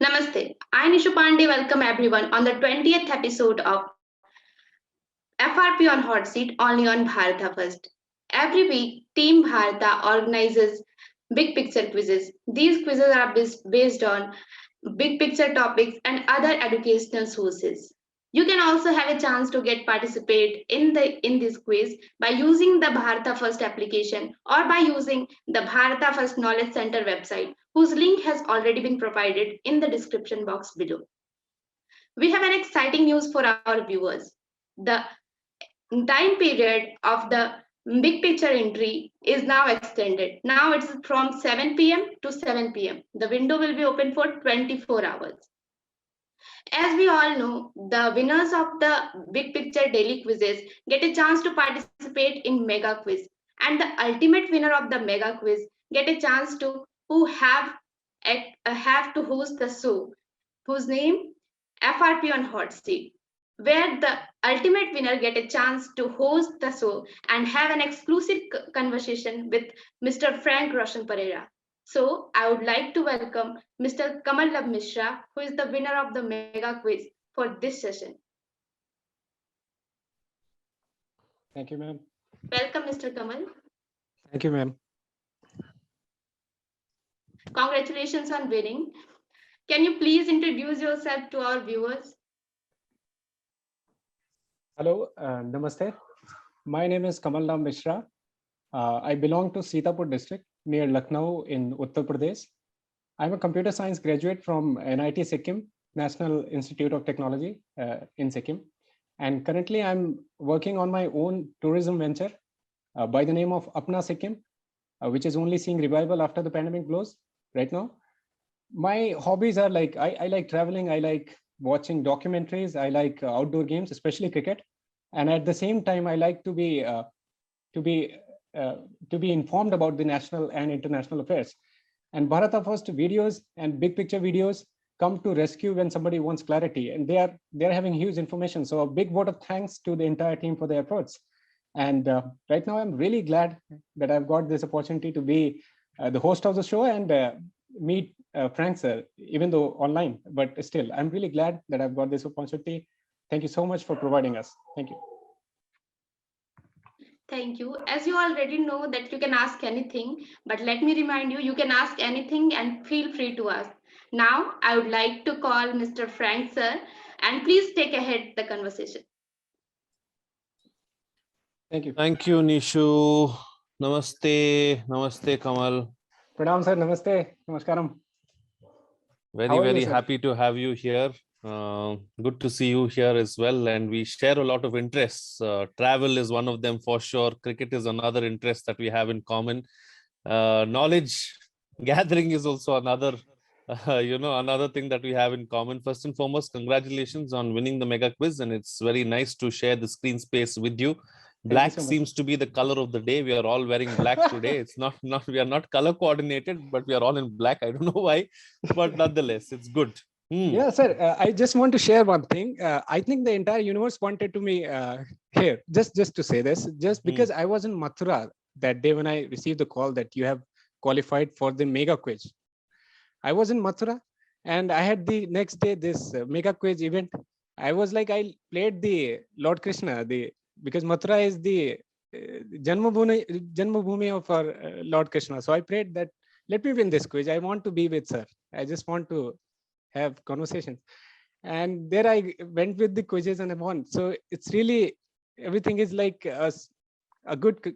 Namaste. I Nishu Pandey welcome everyone on the 20th episode of FRP on Hot Seat only on Bharata First. Every week, Team Bharata organizes big picture quizzes. These quizzes are based on big picture topics and other educational sources. You can also have a chance to get participate in this quiz by using the Bharata First application or by using the Bharata First Knowledge Center website, whose link has already been provided in the description box below. We have an exciting news for our viewers. The time period of the big picture entry is now extended. Now it's from 7 p.m. to 7 p.m. The window will be open for 24 hours. As we all know, the winners of the big picture daily quizzes get a chance to participate in mega quiz, and the ultimate winner of the mega quiz get a chance to who have to host the show, whose name FRP on Hot Seat, where the ultimate winner get a chance to host the show and have an exclusive conversation with Mr. Frankrausanpereira. So I would like to welcome Mr. Kamal Mishra, who is the winner of the mega quiz for this session. Thank you, ma'am. Welcome, Mr. Kamal. Thank you, ma'am. Congratulations on winning. Can you please introduce yourself to our viewers? Hello, Namaste. My name is Kamal Mishra. I belong to Sitapur district near Lucknow in Uttar Pradesh. I'm a computer science graduate from NIT Sikkim, National Institute of Technology in Sikkim. And currently I'm working on my own tourism venture by the name of Apna Sikkim, which is only seeing revival after the pandemic blows right now. My hobbies are like, I like traveling, I like watching documentaries, I like outdoor games, especially cricket. And at the same time, I like to be informed about the national and international affairs. And Bharata First videos and big picture videos come to rescue when somebody wants clarity, and they're having huge information. So a big vote of thanks to the entire team for their efforts. And right now, I'm really glad that I've got this opportunity to be the host of the show and meet Frank sir, even though online, but still, I'm really glad that I've got this opportunity. Thank you so much for providing us. Thank you. Thank you. As you already know that you can ask anything, but let me remind you, you can ask anything and feel free to ask. Now, I would like to call Mr. Frank sir, and please take ahead the conversation. Thank you. Thank you, Nishu. Namaste. Namaste, Kamal. Pranam sir. Namaste. Namaskaram. Very happy to have you here. Good to see you here as well. And we share a lot of interests. Travel is one of them for sure. Cricket is another interest that we have in common. Knowledge gathering is also another, another thing that we have in common. First and foremost, congratulations on winning the mega quiz. And it's very nice to share the screen space with you. Black seems to be the color of the day. We are all wearing black today. It's not we are not color coordinated, but we are all in black. I don't know why, but nonetheless, it's good. Yeah, sir. I just want to share one thing. I think the entire universe wanted to me here. Just to say this, just because I was in Mathura that day when I received the call that you have qualified for the mega quiz. I was in Mathura, and I had the next day this mega quiz event. I was like, I played the Lord Krishna, because Mathura is the Janmabhumi of our Lord Krishna. So I prayed that let me win this quiz. I want to be with sir. I just want to have conversations. And there I went with the quizzes and I won. So it's really, everything is like a good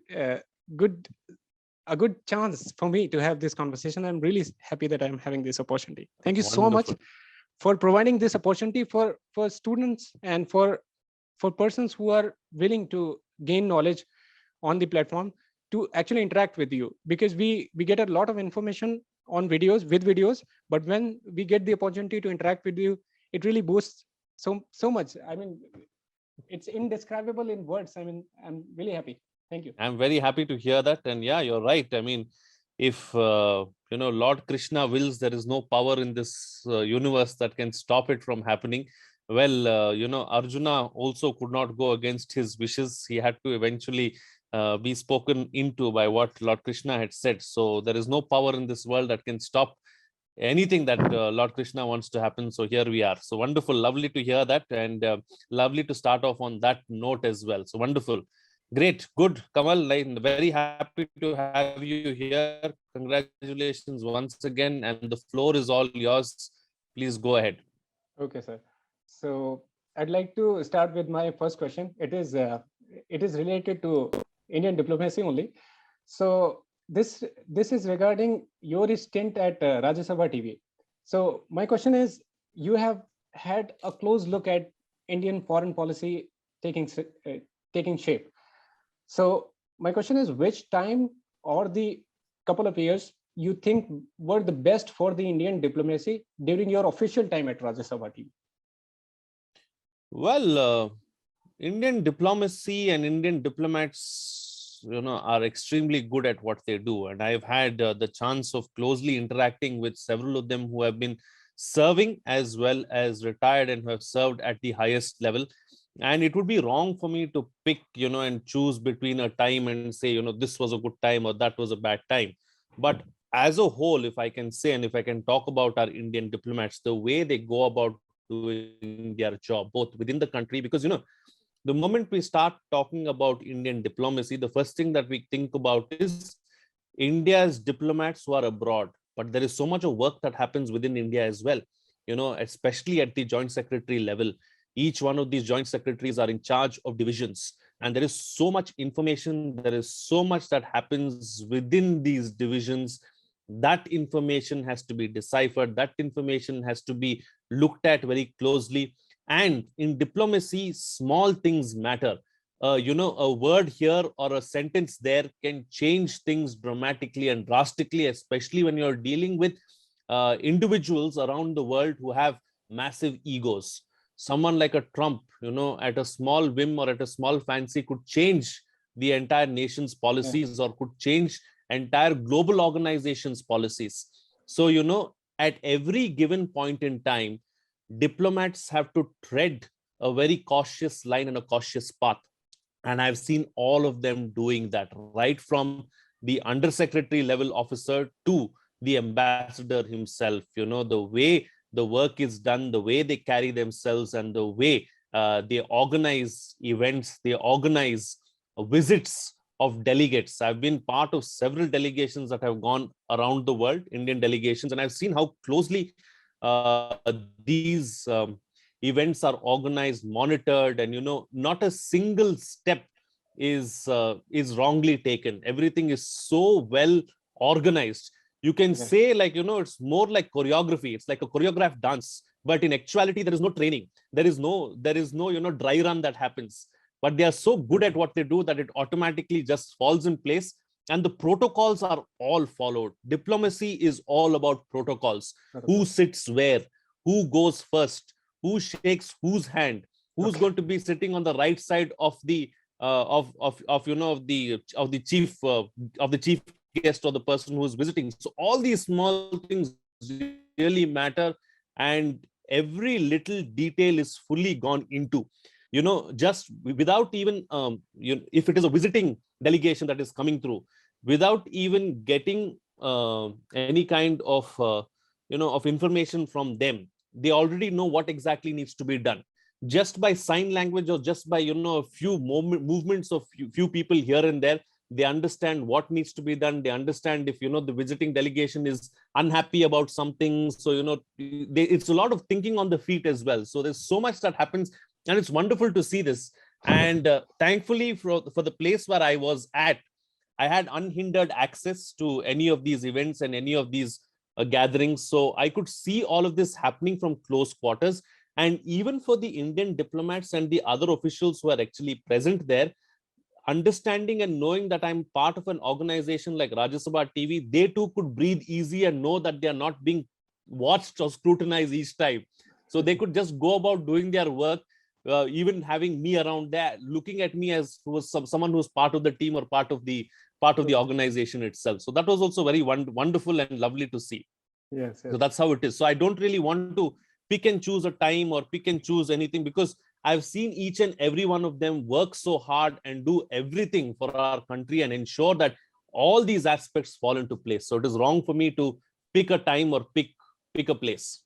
chance for me to have this conversation. I'm really happy that I'm having this opportunity. Thank you so much for providing this opportunity for students and for persons who are willing to gain knowledge on the platform to actually interact with you, because we get a lot of information on videos, but when we get the opportunity to interact with you, it really boosts so much. I mean, it's indescribable in words. I mean, I'm really happy. Thank you. I'm very happy to hear that. And yeah, you're right. I mean, if Lord Krishna wills, there is no power in this universe that can stop it from happening. Well, Arjuna also could not go against his wishes. He had to eventually be spoken into by what Lord Krishna had said. So there is no power in this world that can stop anything that Lord Krishna wants to happen. So here we are. So wonderful, lovely to hear that, and lovely to start off on that note as well. So wonderful, great, good, Kamal. I'm very happy to have you here. Congratulations once again, and the floor is all yours. Please go ahead. Okay, sir. So I'd like to start with my first question. It is related to Indian diplomacy only. So this is regarding your stint at Rajya Sabha TV. So my question is, you have had a close look at Indian foreign policy taking shape. So my question is, which time or the couple of years you think were the best for the Indian diplomacy during your official time at Rajya Sabha TV? Well, Indian diplomacy and Indian diplomats, are extremely good at what they do. And I've had the chance of closely interacting with several of them who have been serving as well as retired and who have served at the highest level. And it would be wrong for me to pick, and choose between a time and say, this was a good time or that was a bad time. But as a whole, if I can say, and if I can talk about our Indian diplomats, the way they go about doing their job, both within the country, because, the moment we start talking about Indian diplomacy, the first thing that we think about is India's diplomats who are abroad. But there is so much of work that happens within India as well, especially at the joint secretary level. Each one of these joint secretaries are in charge of divisions. And there is so much information, there is so much that happens within these divisions. That information has to be deciphered, that information has to be looked at very closely. And in diplomacy, small things matter. A word here or a sentence there can change things dramatically and drastically, especially when you're dealing with individuals around the world who have massive egos. Someone like a Trump, at a small whim or at a small fancy could change the entire nation's policies, or could change entire global organizations' policies. So, at every given point in time, diplomats have to tread a very cautious line and a cautious path. And I've seen all of them doing that, right from the undersecretary level officer to the ambassador himself. The way the work is done, the way they carry themselves, and the way they organize events, they organize visits of delegates. I've been part of several delegations that have gone around the world, Indian delegations, and I've seen how closely these events are organized, monitored, and not a single step is wrongly taken. Everything is so well organized. You can say, like, it's more like choreography. It's like a choreographed dance, but in actuality, there is no training. There is no dry run that happens. But they are so good at what they do that it automatically just falls in place. And the protocols are all followed. Diplomacy is all about protocols. Who sits where, who goes first, who shakes whose hand, who's going to be sitting on the right side of the chief guest or the person who's visiting. So all these small things really matter, and every little detail is fully gone into. Just without even if it is a visiting delegation that is coming through, without even getting any kind of of information from them, they already know what exactly needs to be done. Just by sign language, or just by a few movements of few people here and there, they understand what needs to be done. They understand if the visiting delegation is unhappy about something. So it's a lot of thinking on the feet as well. So there's so much that happens, and it's wonderful to see this. And thankfully for the place where I was at, I had unhindered access to any of these events and any of these gatherings. So I could see all of this happening from close quarters. And even for the Indian diplomats and the other officials who are actually present there, understanding and knowing that I'm part of an organization like Rajya Sabha TV, they too could breathe easy and know that they are not being watched or scrutinized each time. So they could just go about doing their work, even having me around there, looking at me as someone who's part of the team or part of the organization itself. So that was also very wonderful and lovely to see. Yes. So that's how it is. So I don't really want to pick and choose a time or pick and choose anything, because I've seen each and every one of them work so hard and do everything for our country and ensure that all these aspects fall into place. So it is wrong for me to pick a time or pick pick a place.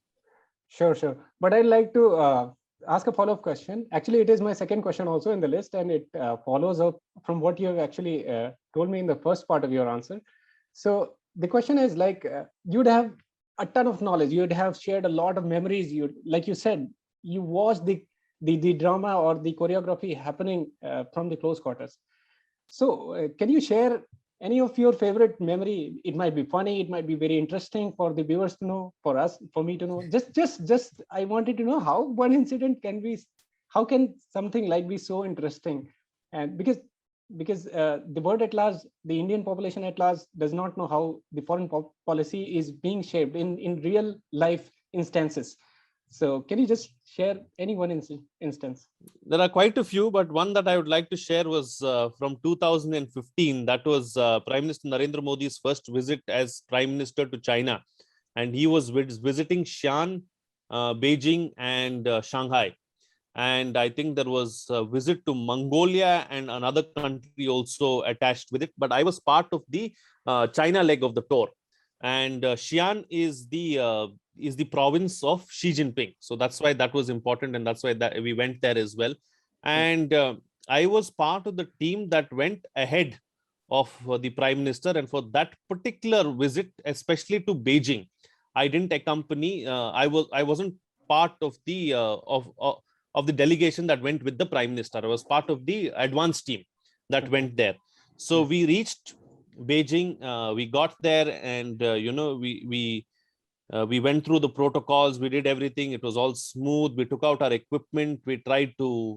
Sure. But I'd like to ask a follow-up question. Actually, it is my second question also in the list, and it follows up from what you have actually told me in the first part of your answer. So the question is like, you'd have a ton of knowledge. You'd have shared a lot of memories. You, like you said, you watched the drama or the choreography happening from the close quarters. So can you share any of your favorite memory? It might be funny, it might be very interesting for the viewers to know, for us, for me to know. Just I wanted to know how one incident can be, how can something like be so interesting? And because the world at large, the Indian population at large does not know how the foreign policy is being shaped in real life instances. So can you just share any one instance? There are quite a few, but one that I would like to share was from 2015. That was Prime Minister Narendra Modi's first visit as Prime Minister to China. And he was visiting Xi'an, Beijing, and Shanghai. And I think there was a visit to Mongolia and another country also attached with it. But I was part of the China leg of the tour. And Xi'an is the province of Xi Jinping. So that's why that was important. And that's why we went there as well. And I was part of the team that went ahead of the Prime Minister. And for that particular visit, especially to Beijing, I didn't accompany, I wasn't part of the delegation that went with the Prime Minister. I was part of the advance team that went there. So we reached Beijing, we got there, and we went through the protocols. We did everything. It was all smooth. We took out our equipment. We tried to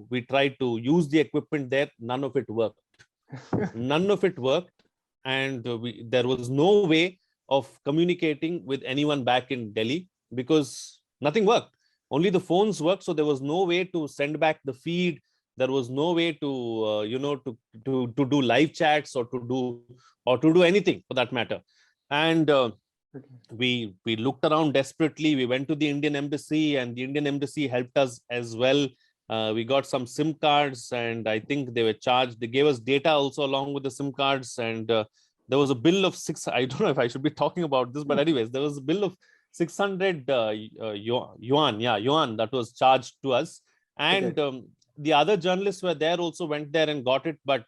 use the equipment there. None of it worked. None of it worked, and there was no way of communicating with anyone back in Delhi because nothing worked. Only the phones worked, so there was no way to send back the feed. There was no way to to do live chats or to do anything for that matter. And we looked around desperately. We went to the Indian embassy, and the Indian embassy helped us as well. We got some SIM cards, and I think they were charged. They gave us data also along with the SIM cards, and there was a bill of I don't know if I should be talking about this, but anyways, there was a bill of 600 yuan that was charged to us. And the other journalists were there, also went there and got it, but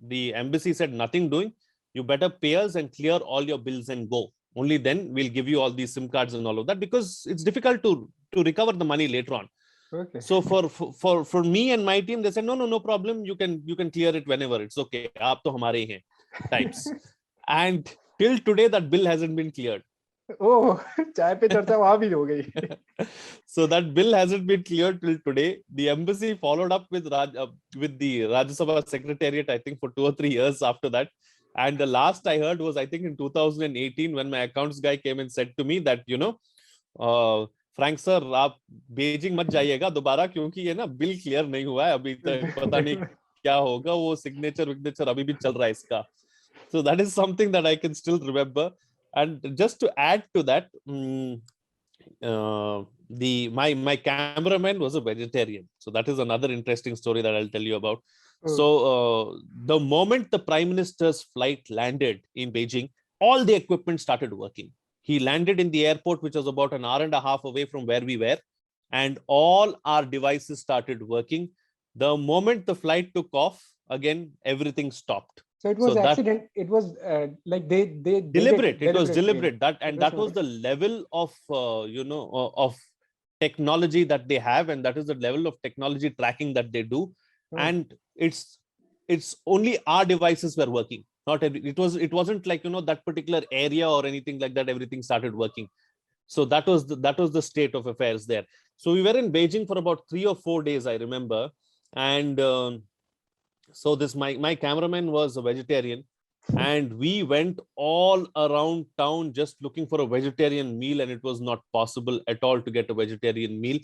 the embassy said nothing doing. You better pay us and clear all your bills and go. Only then we'll give you all these SIM cards and all of that, because it's difficult to recover the money later on. Okay. So for me and my team, they said no problem. You can clear it whenever. It's okay. Aap to hamare hain types. And till today, that bill hasn't been cleared. Oh, chai pe charcha wahan bhi ho gayi. So that bill hasn't been cleared till today. The embassy followed up with the Rajya Sabha Secretariat, I think, for 2 or 3 years after that. And the last I heard was, I think, in 2018, when my accounts guy came and said to me that, Frank sir, आप Beijing मत जाइएगा दोबारा, क्योंकि ये ना bill clear नहीं हुआ है अभी तक, पता नहीं क्या होगा, वो सिग्नेचर अभी भी चल रहा है इसका. So that is something that I can still remember. And just to add to that, my cameraman was a vegetarian. So that is another interesting story that I'll tell you about. So the moment the Prime Minister's flight landed in Beijing, all the equipment started working. He landed in the airport, which was about an hour and a half away from where we were, and all our devices started working. The moment the flight took off, again, everything stopped. So it was accident. It was like they deliberate. It was deliberate. That was the level of of technology that they have, and that is the level of technology tracking that they do. And it's only our devices were working. It wasn't like that particular area or anything like that. Everything started working. So that was the state of affairs there. So we were in Beijing for about 3 or 4 days, I remember, and so this my cameraman was a vegetarian, and we went all around town just looking for a vegetarian meal, and it was not possible at all to get a vegetarian meal.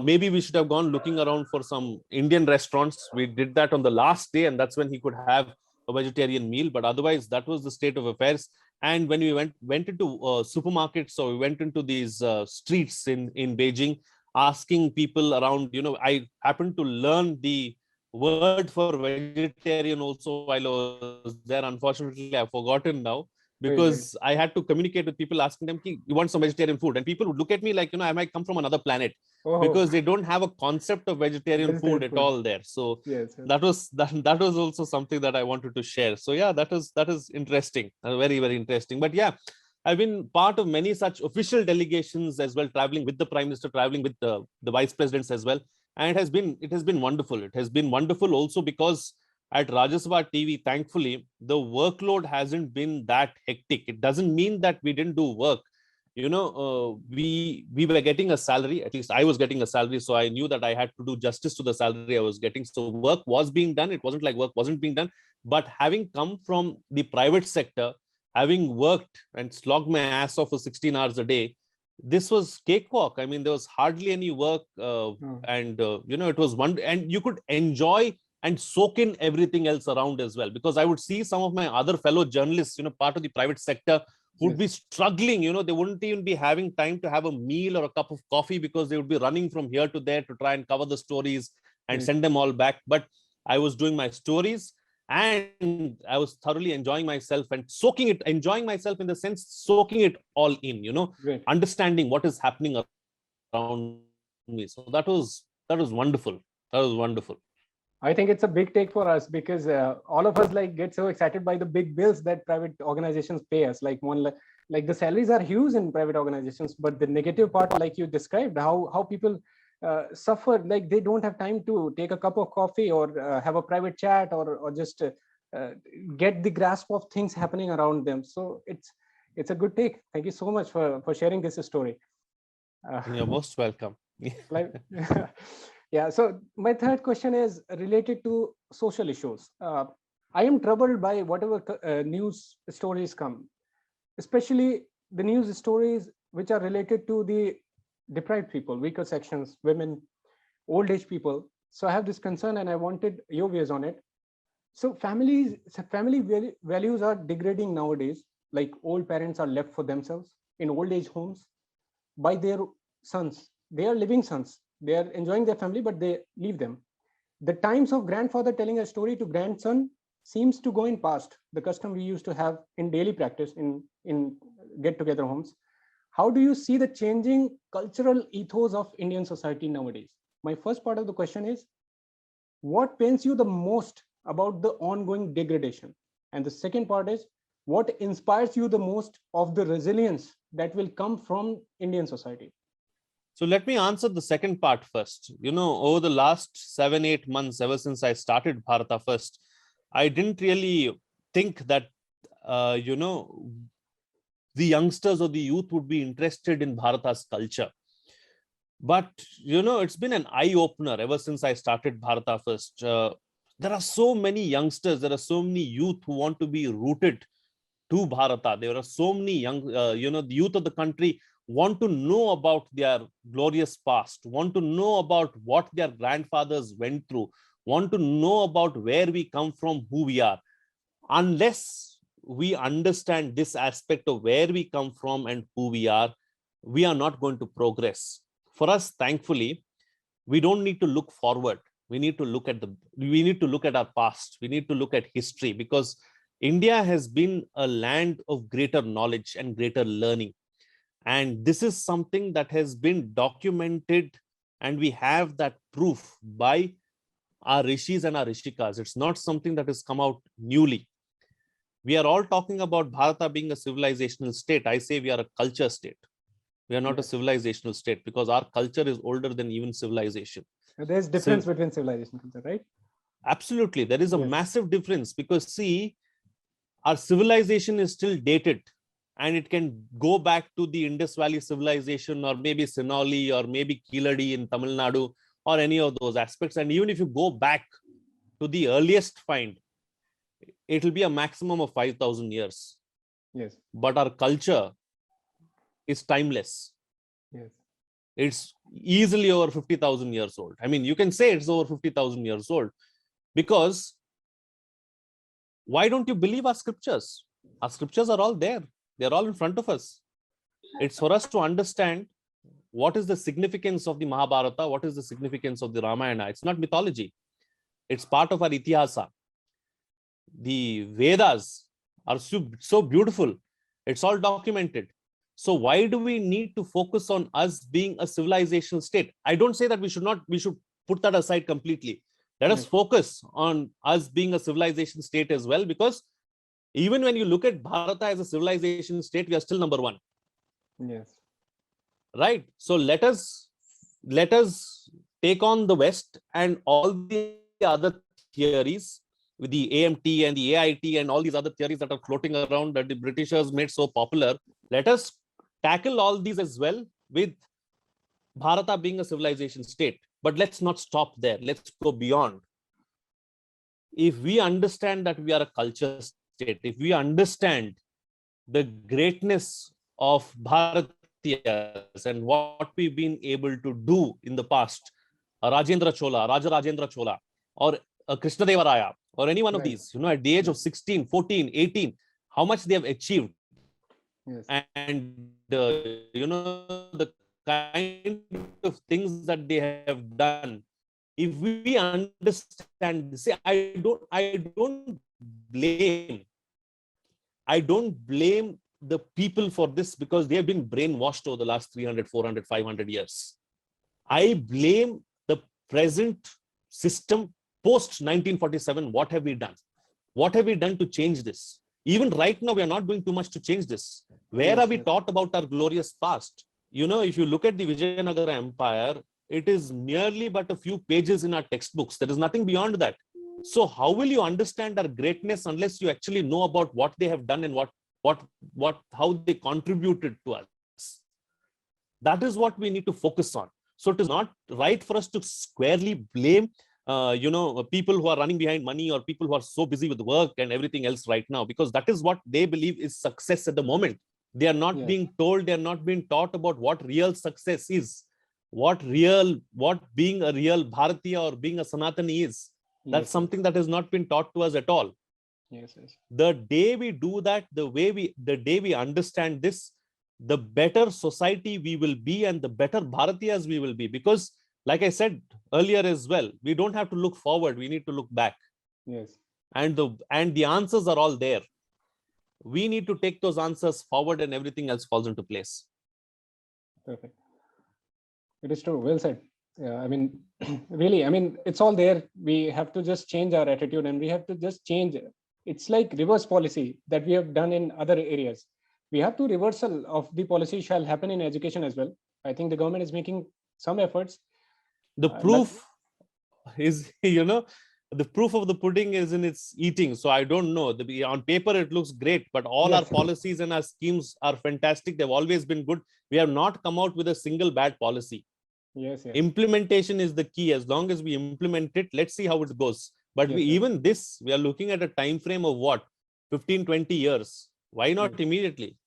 Maybe we should have gone looking around for some Indian restaurants. We did that on the last day, and that's when he could have a vegetarian meal. But otherwise, that was the state of affairs. And when we went into supermarkets, or we went into these streets in Beijing, asking people around, I happened to learn the word for vegetarian also while I was there. Unfortunately, I've forgotten now. because I had to communicate with people asking them, you want some vegetarian food? And people would look at me like, I might come from another planet, because they don't have a concept of vegetarian food at all there. So that was also something that I wanted to share. So yeah, that is interesting, very, very interesting. But yeah, I've been part of many such official delegations as well, traveling with the Prime Minister, traveling with the vice presidents as well. And it has been wonderful. It has been wonderful also because at Rajya Sabha TV, thankfully, the workload hasn't been that hectic. It doesn't mean that we didn't do work. We were getting a salary, at least I was getting a salary. So I knew that I had to do justice to the salary I was getting. So work was being done. It wasn't like work wasn't being done. But having come from the private sector, having worked and slogged my ass off for 16 hours a day, this was cakewalk. I mean, there was hardly any work. And it was one, and you could enjoy and soak in everything else around as well. Because I would see some of my other fellow journalists, part of the private sector, who would be struggling. They wouldn't even be having time to have a meal or a cup of coffee, because they would be running from here to there to try and cover the stories and send them all back. But I was doing my stories, and I was thoroughly enjoying myself and enjoying myself in the sense, soaking it all in, understanding what is happening around me. So that was wonderful. That was wonderful. I think it's a big take for us, because all of us get so excited by the big bills that private organizations pay us. Like the salaries are huge in private organizations, but the negative part, like you described, how people suffer, like they don't have time to take a cup of coffee or have a private chat or just get the grasp of things happening around them. So it's a good take. Thank you so much for sharing this story. You're most welcome. Yeah, so my third question is related to social issues. I am troubled by whatever news stories come, especially the news stories which are related to the deprived people, weaker sections, women, old age people. So I have this concern and I wanted your views on it. So family values are degrading nowadays. Like old parents are left for themselves in old age homes by their sons. They are living sons. They are enjoying their family, but they leave them. The times of grandfather telling a story to grandson seems to go in past, the custom we used to have in daily practice in get-together homes. How do you see the changing cultural ethos of Indian society nowadays? My first part of the question is, what pains you the most about the ongoing degradation? And the second part is, what inspires you the most of the resilience that will come from Indian society? So let me answer the second part first. Over the last 7-8 months, ever since I started Bharata First, I didn't really think that, the youngsters or the youth would be interested in Bharata's culture. But, it's been an eye-opener ever since I started Bharata First. There are so many youngsters, there are so many youth who want to be rooted to Bharata. There are so many young, the youth of the country want to know about their glorious past, want to know about what their grandfathers went through, want to know about where we come from, who we are. Unless we understand this aspect of where we come from and who we are not going to progress. For us, thankfully, we don't need to look forward. We need to look at our past. We need to look at history, because India has been a land of greater knowledge and greater learning. And this is something that has been documented, and we have that proof by our rishis and our rishikas. It's not something that has come out newly. We are all talking about Bharata being a civilizational state. I say we are a culture state. We are not a civilizational state, because our culture is older than even civilization. There's difference between civilization and culture, right? Absolutely. There is a massive difference, because see, our civilization is still dated, and it can go back to the Indus Valley civilization, or maybe Sinoli, or maybe Kiladi in Tamil Nadu, or any of those aspects. And even if you go back to the earliest find, it will be a maximum of 5,000 years. Yes. But our culture is timeless. Yes. It's easily over 50,000 years old. I mean, you can say it's over 50,000 years old, because why don't you believe our scriptures? Our scriptures are all there. They're all in front of us. It's for us to understand what is the significance of the Mahabharata, what is the significance of the Ramayana. It's not mythology. It's part of our Itihasa. The Vedas are so beautiful. It's all documented. So why do we need to focus on us being a civilizational state? I don't say that we should put that aside completely. Let us focus on us being a civilization state as well, because even when you look at Bharata as a civilization state, we are still number one. Yes. Right. So let us take on the West and all the other theories with the AMT and the AIT and all these other theories that are floating around that the Britishers made so popular. Let us tackle all these as well, with Bharata being a civilization state. But let's not stop there. Let's go beyond. If we understand that we are a culture state, if we understand the greatness of Bharatiyas and what we've been able to do in the past, Rajendra Chola, Raja Rajendra Chola, or Krishna Deva Raya, or any one of these, at the age of 16, 14, 18, how much they have achieved. Yes. And, the kind of things that they have done. If we understand, say, I don't blame the people for this, because they have been brainwashed over the last 300, 400, 500 years. I blame the present system post 1947. What have we done? What have we done to change this? Even right now, we are not doing too much to change this. Where are we taught about our glorious past? If you look at the Vijayanagara Empire, it is merely but a few pages in our textbooks. There is nothing beyond that. So how will you understand our greatness unless you actually know about what they have done and how they contributed to us? That is what we need to focus on. So it is not right for us to squarely blame people who are running behind money, or people who are so busy with work and everything else right now, because that is what they believe is success at the moment. They are not being told, they are not being taught about what real success is, what being a real Bharatiya or being a Sanatani is. That's something that has not been taught to us at all. The day we do that, the day we understand this, the better society we will be and the better Bharatiyas we will be. Because like I said earlier as well, we don't have to look forward, we need to look back. And the answers are all there. We need to take those answers forward and everything else falls into place. Perfect. It is true. Well said. Yeah, really, it's all there. We have to just change our attitude, and we have to just change. It's like reverse policy that we have done in other areas. We have to reversal of the policy shall happen in education as well. I think the government is making some efforts. The proof is, the proof of the pudding is in its eating. So I don't know. On paper, it looks great, but all our policies and our schemes are fantastic. They've always been good. We have not come out with a single bad policy. Implementation is the key. As long as we implement it, let's see how it goes. But we are looking at a time frame of what? 15, 20 years. Why not immediately?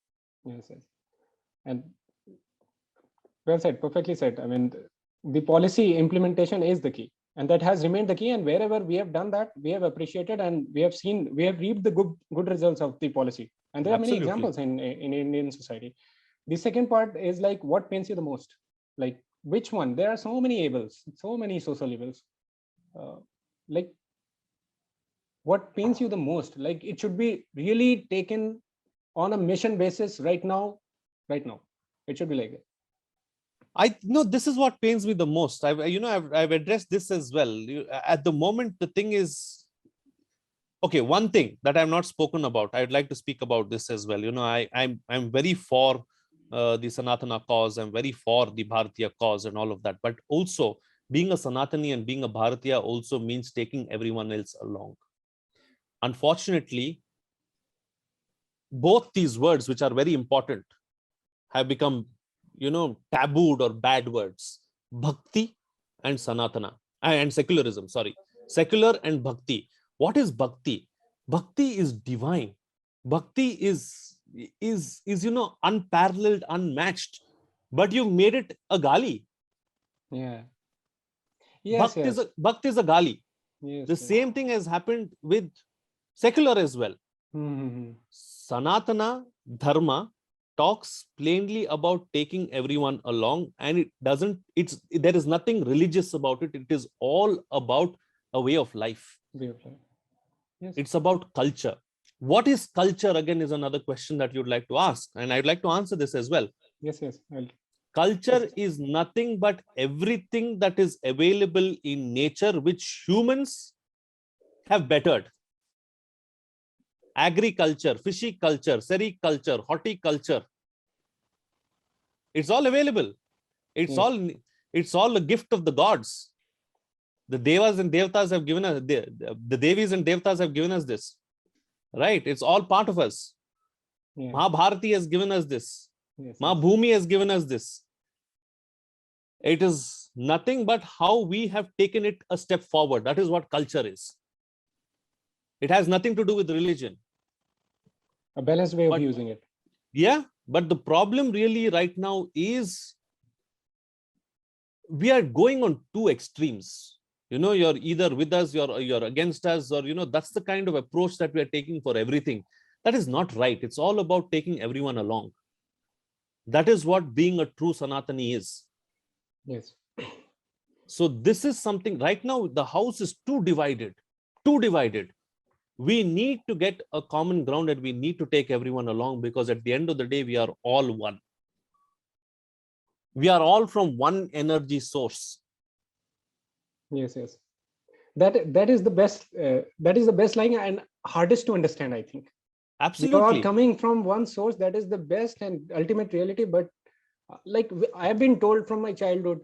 And well said, perfectly said. The policy implementation is the key, and that has remained the key. And wherever we have done that, we have appreciated, and we have reaped the good results of the policy. And there are many examples in Indian society. The second part is like, what pains you the most? Like, which one? There are so many evils, so many social evils. Like, what pains you the most? Like, it should be really taken on a mission basis right now. It should be like that. I know this is what pains me the most. I've addressed this as well. At the moment, the thing is, okay, one thing that I've not spoken about, I'd like to speak about this as well. I'm very for the Sanatana cause. I'm very for the Bharatiya cause and all of that. But also, being a Sanatani and being a Bharatiya also means taking everyone else along. Unfortunately, both these words, which are very important, have become tabooed or bad words. Bhakti and Sanatana and secularism, secular and bhakti. What is bhakti? Bhakti is divine. Bhakti is unparalleled, unmatched, but you've made it a gali. Bhakti is a gali. The same thing has happened with secular as well. Sanatana Dharma talks plainly about taking everyone along, and there is nothing religious about it. It is all about a way of life. It's about culture. What is culture again is another question that you'd like to ask. And I'd like to answer this as well. Yes, yes. Culture is nothing but everything that is available in nature, which humans have bettered. Agriculture, fishiculture, sericulture, horticulture. It's all available. It's all a gift of the gods. The devas and devtas have given us, the devis and devtas have given us this. Right? It's all part of us. Yeah. Mahabharati has given us this. Mahabhumi has given us this. It is nothing but how we have taken it a step forward. That is what culture is. It has nothing to do with religion. A balanced way of using it. Yeah, but the problem really right now is we are going on two extremes. You know, you're either with us, you're against us, or, you know, that's the kind of approach that we are taking for everything. That is not right. It's all about taking everyone along. That is what being a true Sanatani is. Yes. So this is something right now, the house is too divided. We need to get a common ground and we need to take everyone along, because at the end of the day, we are all one. We are all from one energy source. Yes, yes. That is the best line and hardest to understand, I think. Absolutely. We are all coming from one source. That is the best and ultimate reality. But like I have been told from my childhood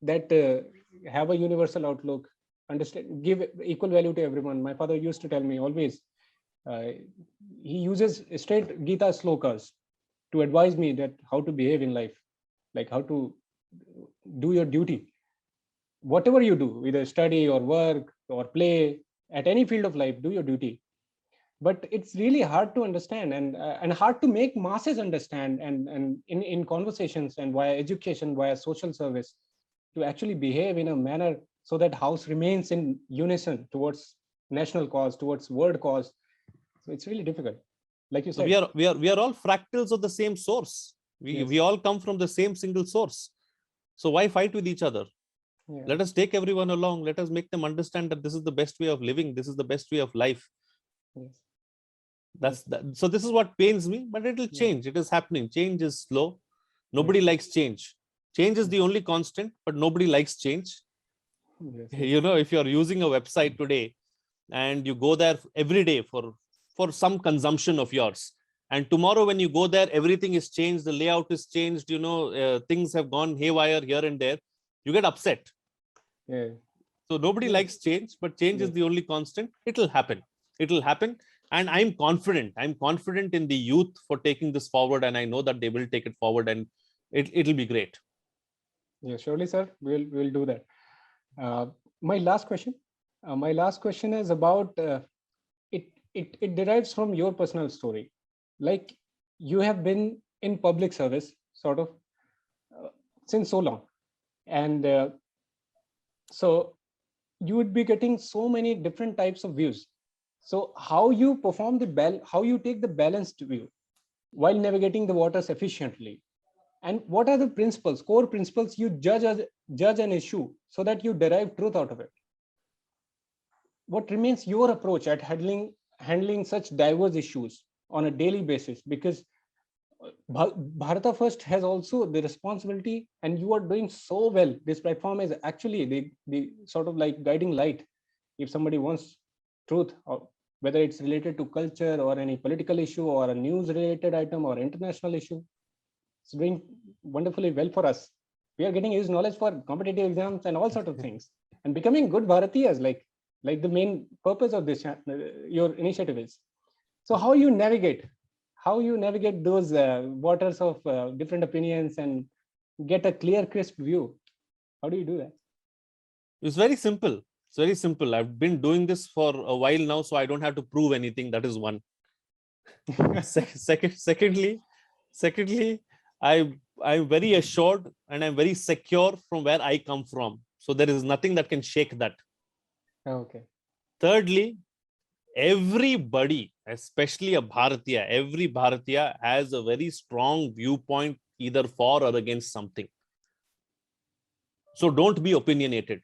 that have a universal outlook, understand, give equal value to everyone. My father used to tell me always, he uses straight Gita slokas to advise me that how to behave in life, like how to do your duty. Whatever you do, either study or work or play, at any field of life, do your duty. But it's really hard to understand and hard to make masses understand, and in conversations and via education, via social service, to actually behave in a manner so that house remains in unison towards national cause, towards world cause. So it's really difficult. Like you said, we are all fractals of the same source. We all come from the same single source. So why fight with each other? Yeah. Let us take everyone along. Let us make them understand that this is the best way of living. This is the best way of life. Yes. So this is what pains me, but it will change. It is happening. Change is slow. Nobody likes change. Change is the only constant, but nobody likes change. Yes. You know, if you're using a website today and you go there every day for some consumption of yours, and tomorrow when you go there, everything is changed, the layout is changed, you know, things have gone haywire here and there, you get upset. Yeah. So nobody likes change, but change is the only constant. It'll happen. It'll happen. And I'm confident in the youth for taking this forward, and I know that they will take it forward, and it'll be great. Yeah, surely, sir. We'll do that. My last question is about it derives from your personal story. Like, you have been in public service sort of since so long, and so you would be getting so many different types of views. So how you perform how you take the balanced view while navigating the waters efficiently, and what are the core principles you judge an issue so that you derive truth out of it? What remains your approach at handling such diverse issues on a daily basis? Because Bharata First has also the responsibility, and you are doing so well. This platform is actually the sort of like guiding light. If somebody wants truth, or whether it's related to culture or any political issue or a news related item or international issue, it's doing wonderfully well for us. We are getting his knowledge for competitive exams and all sorts of things, and becoming good Bharatiyas, like the main purpose of this your initiative is. So how you navigate those waters of different opinions and get a clear, crisp view? How do you do that? It's very simple. It's very simple. I've been doing this for a while now, so I don't have to prove anything. That is one. Secondly, I'm very assured and I'm very secure from where I come from. So there is nothing that can shake that. Okay. Thirdly, everybody, especially every Bharatiya has a very strong viewpoint either for or against something. So don't be opinionated.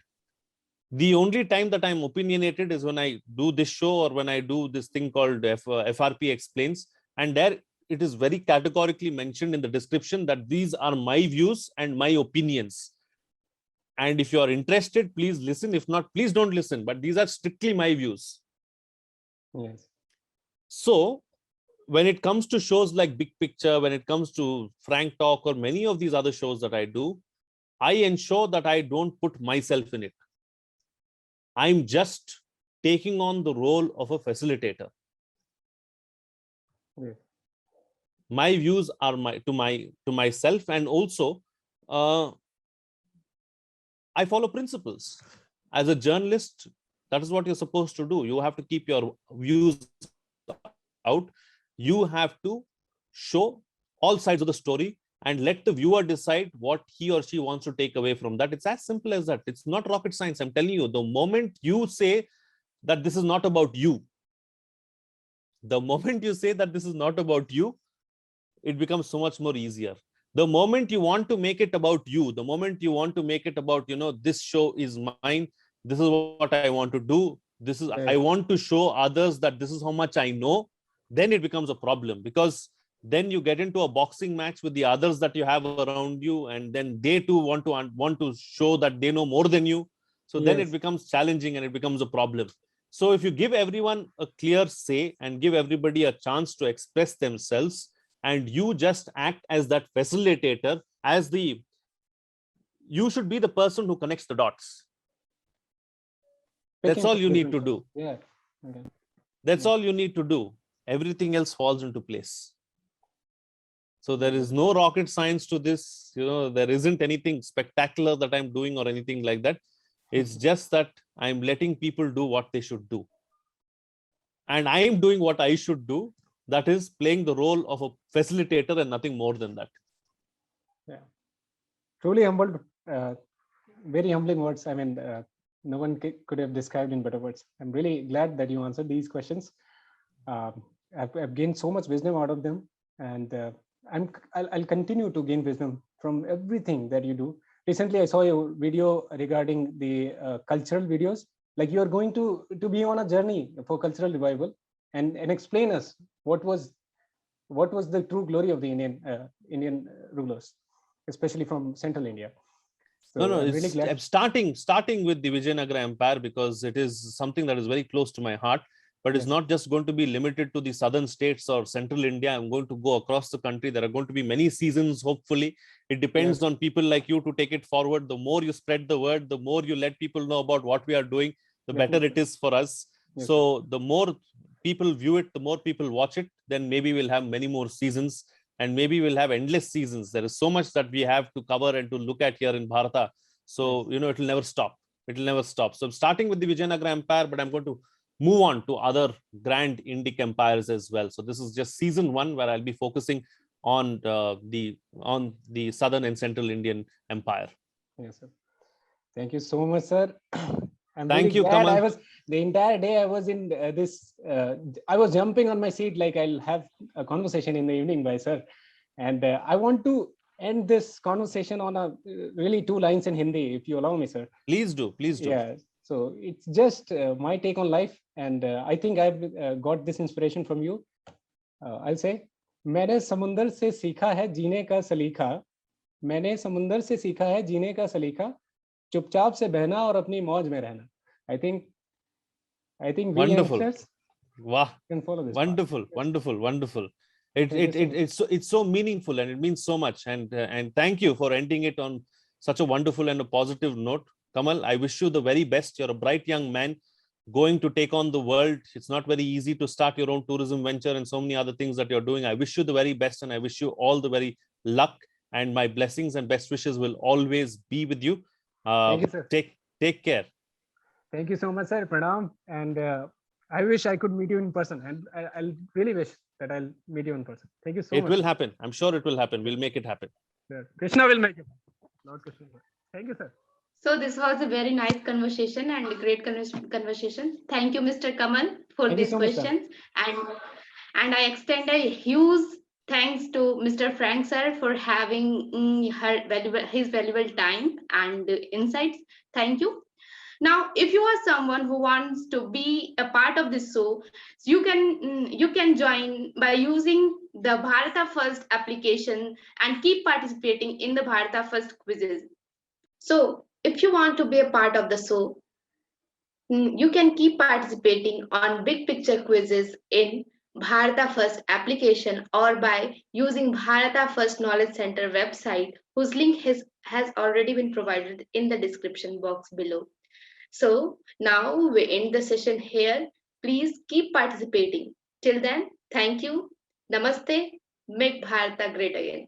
The only time that I'm opinionated is when I do this show or when I do this thing called FRP Explains. And there it is very categorically mentioned in the description that these are my views and my opinions. And if you are interested, please listen. If not, please don't listen. But these are strictly my views. Yes. So when it comes to shows like Big Picture, when it comes to Frank Talk or many of these other shows that I do, I ensure that I don't put myself in it. I'm just taking on the role of a facilitator. Yes. My views are to myself, and also I follow principles. As a journalist, that is what you're supposed to do. You have to keep your views out. You have to show all sides of the story and let the viewer decide what he or she wants to take away from that. It's as simple as that. It's not rocket science. I'm telling you, the moment you say that this is not about you, the moment you say that this is not about you, it becomes so much more easier. The moment you want to make it about you, the moment you want to make it about, this show is mine, this is what I want to do, this is, I want to show others that this is how much I know, then it becomes a problem, because then you get into a boxing match with the others that you have around you, and then they too want to show that they know more than you. So then it becomes challenging and it becomes a problem. So if you give everyone a clear say and give everybody a chance to express themselves, and you just act as that facilitator, you should be the person who connects the dots. That's all you need to do. Yeah. Okay. That's all you need to do. Everything else falls into place. So there is no rocket science to this. There isn't anything spectacular that I'm doing or anything like that. It's just that I'm letting people do what they should do. And I am doing what I should do. That is playing the role of a facilitator and nothing more than that. Yeah. Truly humbled. Very humbling words. I mean, no one could have described in better words. I'm really glad that you answered these questions. I've gained so much wisdom out of them, and I'll continue to gain wisdom from everything that you do. Recently, I saw a video regarding the cultural videos. Like, you are going to be on a journey for cultural revival, and explain us what was the true glory of the Indian rulers, especially from Central India. So no, I'm really glad. I'm starting with the Vijayanagara Empire, because it is something that is very close to my heart. But it's not just going to be limited to the southern states or central India. I'm going to go across the country. There are going to be many seasons, hopefully. It depends on people like you to take it forward. The more you spread the word, the more you let people know about what we are doing, the better it is for us. So the more people view it, the more people watch it, then maybe we'll have many more seasons, and maybe we'll have endless seasons. There is so much that we have to cover and to look at here in Bharata. So, it will never stop. It will never stop. So I'm starting with the Vijayanagara Empire, but I'm going to move on to other grand Indic empires as well. So this is just season 1, where I'll be focusing on the southern and central Indian empire. Yes, sir. Thank you so much, sir. I'm Thank really you, glad. Kamal. The entire day I was in I was jumping on my seat, like I'll have a conversation in the evening by sir. And I want to end this conversation on a really 2 lines in Hindi, if you allow me, sir. Please do. Please do. Yeah. So it's just my take on life. And I think I've got this inspiration from you. I'll say, मैंने समुंदर से सीखा है जीने का सलीका, मैंने समुंदर से सीखा है जीने का सलीका, चुपचाप से बहना और अपनी मौज में रहना. I think we youngsters can follow this. Wonderful. It's so meaningful, and it means so much. And thank you for ending it on such a wonderful and a positive note. Kamal, I wish you the very best. You're a bright young man going to take on the world. It's not very easy to start your own tourism venture and so many other things that you're doing. I wish you the very best, and I wish you all the very luck, and my blessings and best wishes will always be with you. Thank you, sir. Take care. Thank you so much, sir. Pranam. And I wish I could meet you in person, and I'll really wish that I'll meet you in person. Thank you so much. It will happen. I'm sure it will happen. We'll make it happen. Sir. Krishna will make it happen. Lord Krishna. Thank you, sir. So this was a very nice conversation and a great conversation. Thank you, Mr. Kamal, for these questions. And I extend a huge thanks to Mr. Frank, sir, for having his valuable time and insights. Thank you. Now, if you are someone who wants to be a part of this show, you can join by using the Bharata First application and keep participating in the Bharata First quizzes. So, if you want to be a part of the show, you can keep participating on big picture quizzes in Bharata First application or by using Bharata First Knowledge Center website, whose link has already been provided in the description box below. So now we end the session here. Please keep participating. Till then, thank you. Namaste. Make Bharata great again.